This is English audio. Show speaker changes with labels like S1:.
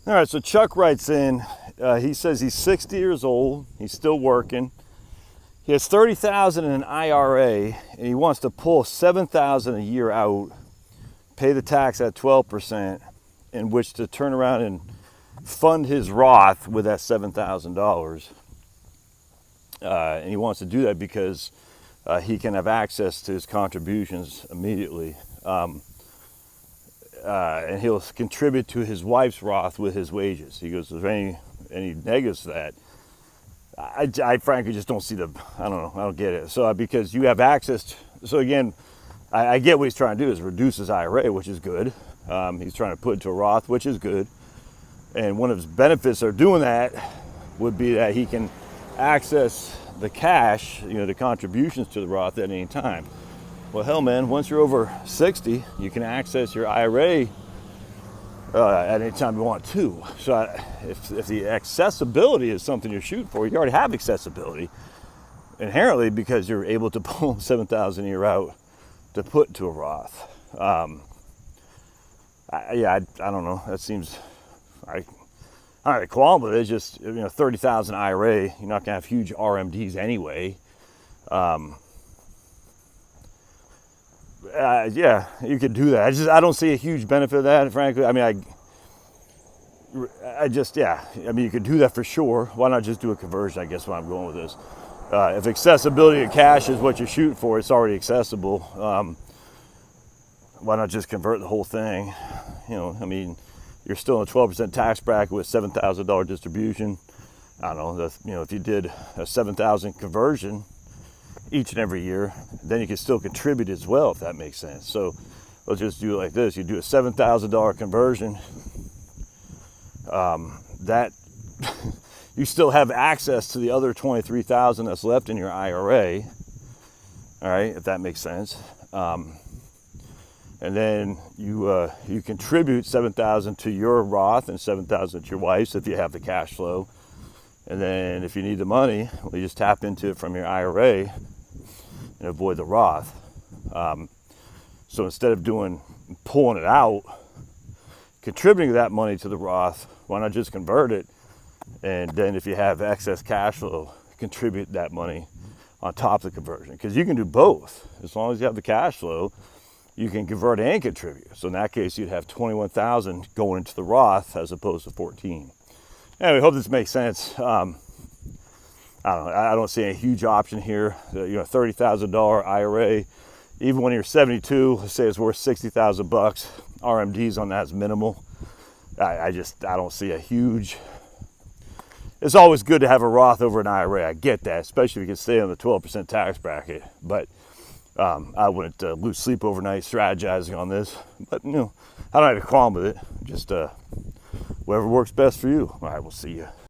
S1: All right, so Chuck writes in, he says he's 60 years old, he's still working. He has $30,000 in an IRA, and he wants to pull $7,000 a year out, pay the tax at 12%, in which to turn around and fund his Roth with that $7,000. And he wants to do that because he can have access to his contributions immediately. And he'll contribute to his wife's Roth with his wages. He goes, is there any negatives to that? I frankly just don't see I don't get it. So because you have access so again, I get what he's trying to do is reduce his IRA, which is good. He's trying to put it to a Roth, which is good. And one of his benefits of doing that would be that he can access the cash, the contributions to the Roth at any time. Well, hell, man, once you're over 60, you can access your IRA at any time you want to. So if the accessibility is something you're shooting for, you already have accessibility inherently because you're able to pull $7,000 a year out to put into a Roth. I don't know. That seems, I don't have a qualm with it. It's just, 30,000 IRA, you're not gonna have huge RMDs anyway. Yeah, you could do that. I don't see a huge benefit of that, frankly. I mean, you could do that for sure. Why not just do a conversion? I guess where I'm going with this. If accessibility to cash is what you're shooting for, it's already accessible. Why not just convert the whole thing? You're still in a 12% tax bracket with $7,000 distribution. I don't know. If you did a $7,000 conversion each and every year, then you can still contribute as well, if that makes sense. So let's just do it like this. You do a $7,000 conversion, that you still have access to the other $23,000 that's left in your IRA, all right, if that makes sense. And then you contribute $7,000 to your Roth and $7,000 to your wife's if you have the cash flow. And then if you need the money, you just tap into it from your IRA and avoid the Roth. So instead of pulling it out, contributing that money to the Roth, why not just convert it? And then if you have excess cash flow, contribute that money on top of the conversion. Because you can do both. As long as you have the cash flow, you can convert and contribute. So in that case, you'd have $21,000 going into the Roth as opposed to $14,000. Anyway, hope this makes sense. I don't see a huge option here. $30,000 IRA, even when you're 72, let's say it's worth $60,000. RMDs on that is minimal. I don't see a huge. It's always good to have a Roth over an IRA. I get that, especially if you can stay on the 12% tax bracket. But I wouldn't lose sleep overnight strategizing on this. But I don't have a qualm with it. Just whatever works best for you. All right, we'll see you.